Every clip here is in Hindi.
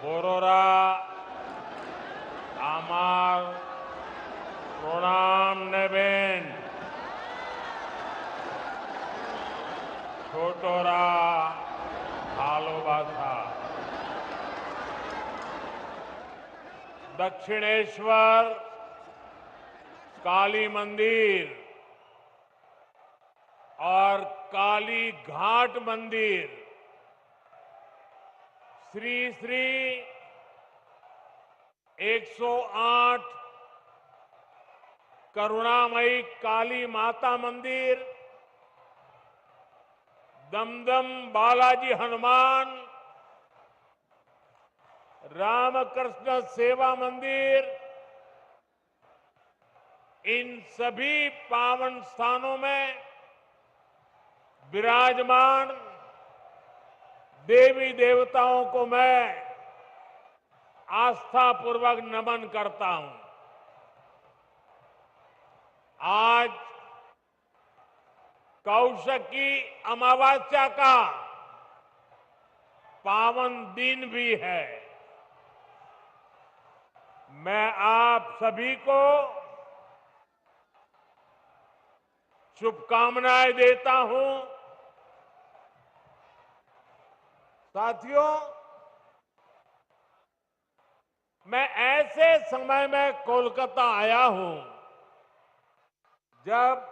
বড়রা আমার প্রণাম নেবেন, ছোটরা ভালোবাসা। दक्षिणेश्वर काली मंदिर और काली घाट मंदिर श्री श्री 108 करुणामयी काली माता मंदिर, दमदम बालाजी हनुमान, रामकृष्ण सेवा मंदिर, इन सभी पावन स्थानों में विराजमान देवी देवताओं को मैं आस्थापूर्वक नमन करता हूं। आज कौशकी अमावस्या का पावन दिन भी है। मैं आप सभी को शुभकामनाएं देता हूं। साथियों, मैं ऐसे समय में कोलकाता आया हूं जब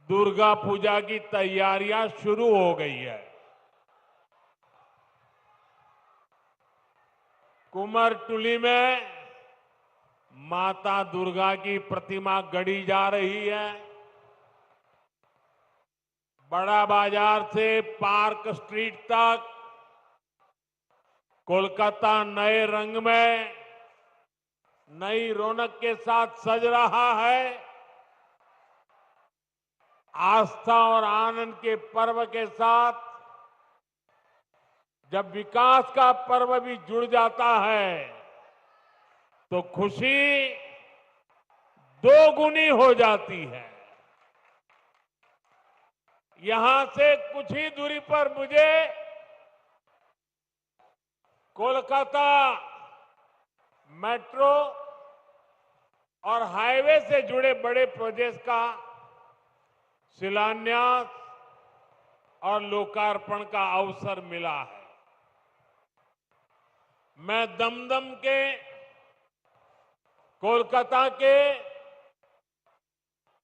दुर्गा पूजा की तैयारियां शुरू हो गई है। कुमारटुली में माता दुर्गा की प्रतिमा गढ़ी जा रही है। बड़ा बाजार से पार्क स्ट्रीट तक कोलकाता नए रंग में, नई रौनक के साथ सज रहा है। आस्था और आनंद के पर्व के साथ जब विकास का पर्व भी जुड़ जाता है तो खुशी दोगुनी हो जाती है। यहां से कुछ ही दूरी पर मुझे कोलकाता मेट्रो और हाईवे से जुड़े बड़े प्रोजेक्ट का शिलान्यास और लोकार्पण का अवसर मिला है। मैं दमदम के, कोलकाता के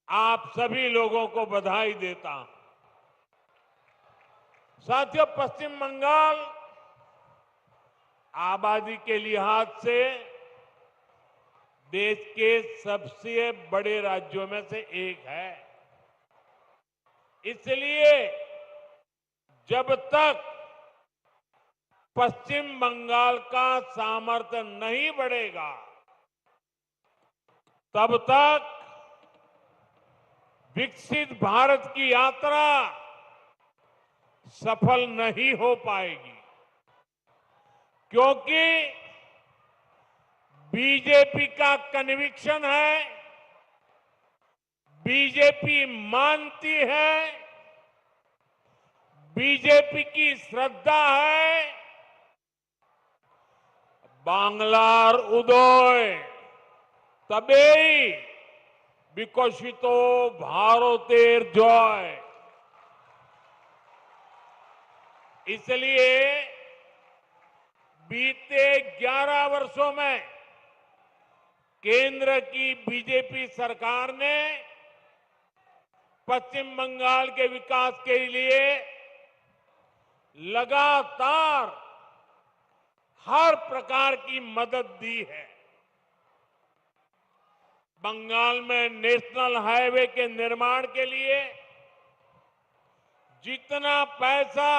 आप सभी लोगों को बधाई देता हूं। साथियों, पश्चिम बंगाल आबादी के लिहाज से देश के सबसे बड़े राज्यों में से एक है। इसलिए जब तक पश्चिम बंगाल का सामर्थ्य नहीं बढ़ेगा तब तक विकसित भारत की यात्रा सफल नहीं हो पाएगी, क्योंकि बीजेपी का कन्विक्शन है, बीजेपी मानती है, बीजेपी की श्रद्धा है, बांग्लार उदय तबेई विकसितो भारतेर जय। इसलिए बीते 11 वर्षों में केंद्र की बीजेपी सरकार ने पश्चिम बंगाल के विकास के लिए लगातार हर प्रकार की मदद दी है। बंगाल में नेशनल हाईवे के निर्माण के लिए जितना पैसा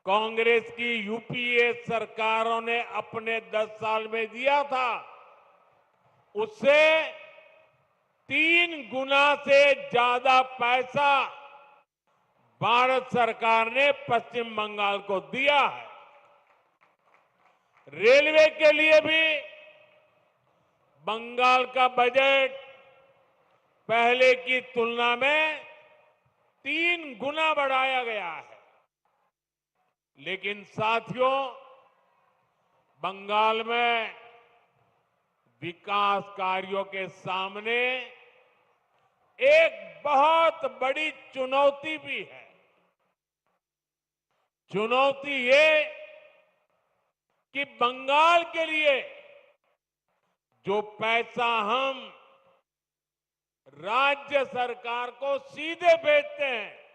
कांग्रेस की यूपीए सरकारों ने अपने 10 साल में दिया था, उससे 3 गुना से ज्यादा पैसा भारत सरकार ने पश्चिम बंगाल को दिया है। रेलवे के लिए भी बंगाल का बजट पहले की तुलना में 3 गुना बढ़ाया गया है। लेकिन साथियों, बंगाल में विकास कार्यों के सामने एक बहुत बड़ी चुनौती भी है। चुनौती ये कि बंगाल के लिए जो पैसा हम राज्य सरकार को सीधे भेजते हैं,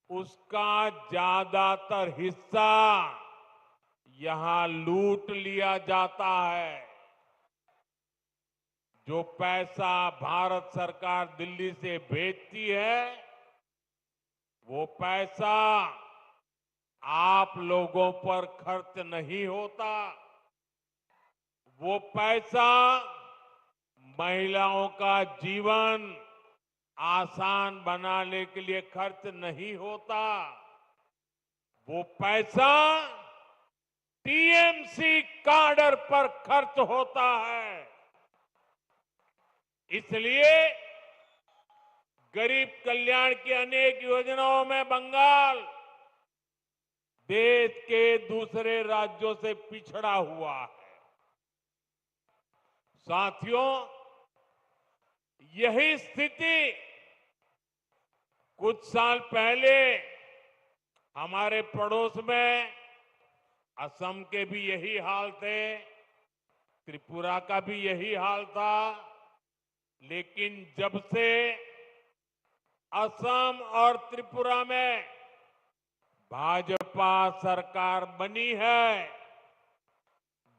उसका ज्यादातर हिस्सा यहां लूट लिया जाता है। जो पैसा भारत सरकार दिल्ली से भेजती है, वो पैसा आप लोगों पर खर्च नहीं होता। वो पैसा महिलाओं का जीवन आसान बनाने के लिए खर्च नहीं होता। वो पैसा टीएमसी काडर पर खर्च होता है। इसलिए गरीब कल्याण की अनेक योजनाओं में बंगाल देश के दूसरे राज्यों से पिछड़ा हुआ है। साथियों, यही स्थिति कुछ साल पहले हमारे पड़ोस में असम के भी यही हाल थे, त्रिपुरा का भी यही हाल था। लेकिन जब से असम और त्रिपुरा में भाजपा सरकार बनी है,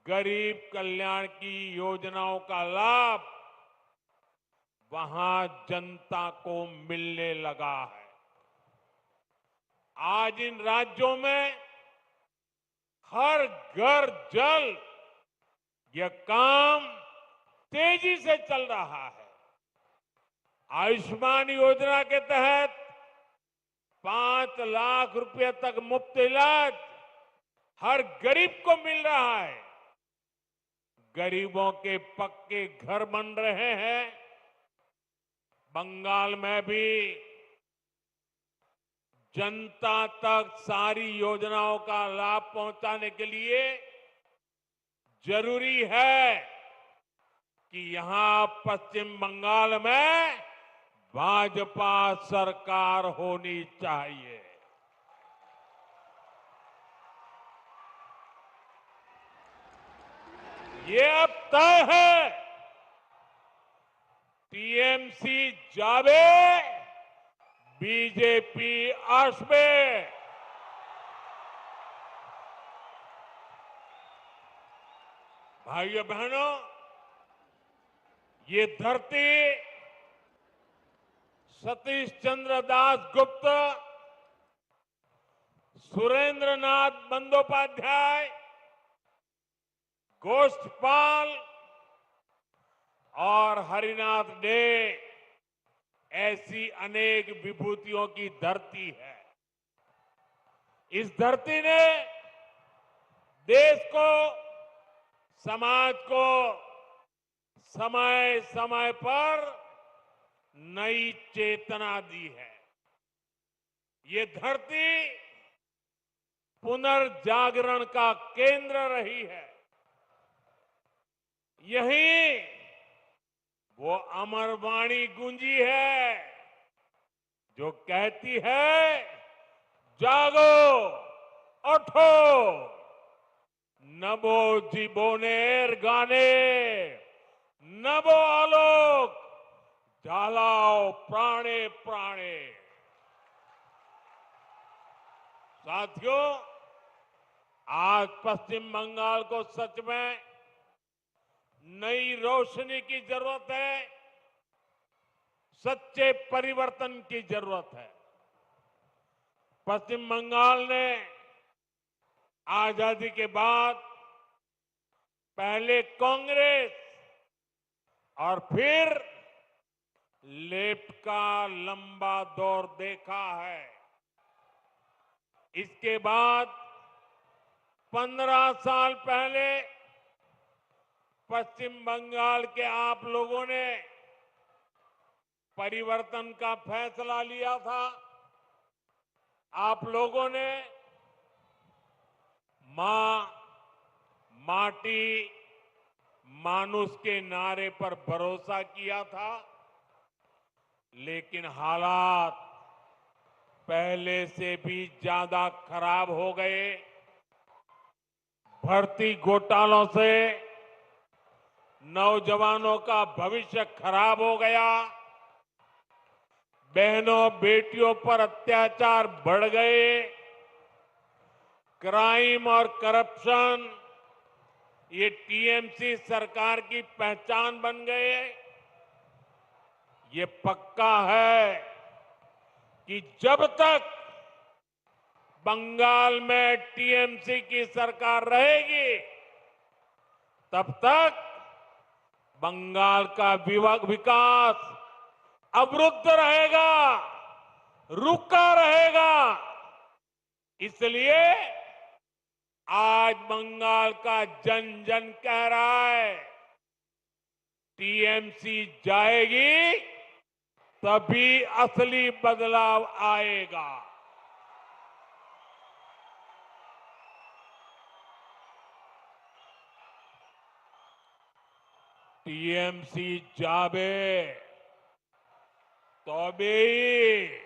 गरीब कल्याण की योजनाओं का लाभ वहां जनता को मिलने लगा है। आज इन राज्यों में हर घर जल, यह काम तेजी से चल रहा है। आयुष्मान योजना के तहत 5 लाख रुपए तक मुफ्त इलाज हर गरीब को मिल रहा है। गरीबों के पक्के घर बन रहे हैं। बंगाल में भी जनता तक सारी योजनाओं का लाभ पहुंचाने के लिए जरूरी है कि यहां पश्चिम बंगाल में भाजपा सरकार होनी चाहिए। ये अब तय है। टीएमसी जावे, बीजेपी आसबे। भाइयों बहनों, ये धरती सतीश चंद्र दास गुप्त, सुरेंद्र नाथ बंदोपाध्याय, गोष्ठपाल और हरिनाथ डे ऐसी अनेक विभूतियों की धरती है। इस धरती ने देश को, समाज को समय समय पर नई चेतना दी है। ये धरती पुनर्जागरण का केंद्र रही है। यही वो अमर वाणी गूंजी है जो कहती है, जागो, उठो, नभो जीवोनेर गाने, नभो आलोक, झालाओ प्राणे प्राणे। साथियों, आज पश्चिम बंगाल को सच में नई रोशनी की जरूरत है, सच्चे परिवर्तन की जरूरत है। पश्चिम बंगाल ने आजादी के बाद पहले कांग्रेस और फिर लेफ्ट का लंबा दौर देखा है। इसके बाद 15 साल पहले पश्चिम बंगाल के आप लोगों ने परिवर्तन का फैसला लिया था। आप लोगों ने मां, माटी, मानुष के नारे पर भरोसा किया था, लेकिन हालात पहले से भी ज्यादा खराब हो गए। भर्ती घोटालों से नौजवानों का भविष्य खराब हो गया। बहनों बेटियों पर अत्याचार बढ़ गए। क्राइम और करप्शन ये टीएमसी सरकार की पहचान बन गए। ये पक्का है कि जब तक बंगाल में टीएमसी की सरकार रहेगी, तब तक बंगाल का विकास अवरुद्ध रहेगा, रुका रहेगा। इसलिए आज बंगाल का जन जन कह रहा है, टीएमसी जाएगी तभी असली बदलाव आएगा। टीएमसी जाबे तबेई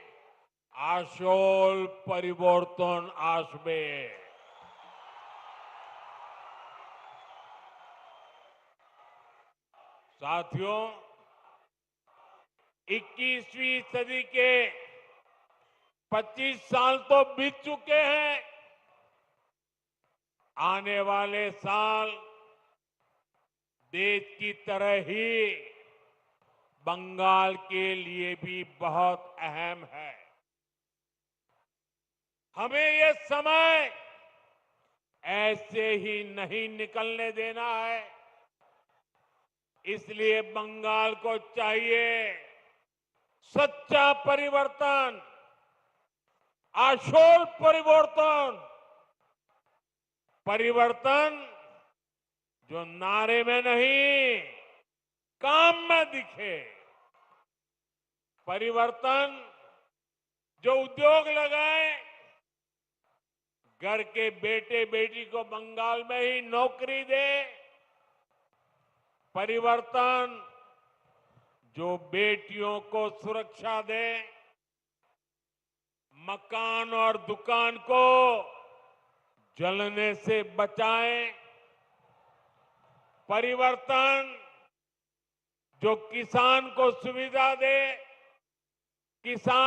আসল পরিবর্তন আসবে। साथियों, 21वीं सदी के 25 साल तो बीत चुके हैं। आने वाले साल देश की तरह ही बंगाल के लिए भी बहुत अहम है। हमें ये समय ऐसे ही नहीं निकलने देना है। इसलिए बंगाल को चाहिए सच्चा परिवर्तन, आशोल परिवर्तन, परिवर्तन जो नारे में नहीं काम में दिखे, परिवर्तन जो उद्योग लगाए, घर के बेटे बेटी को बंगाल में ही नौकरी दे, परिवर्तन जो बेटियों को सुरक्षा दे, मकान और दुकान को जलने से बचाए, परिवर्तन जो किसान को सुविधा दे, किसान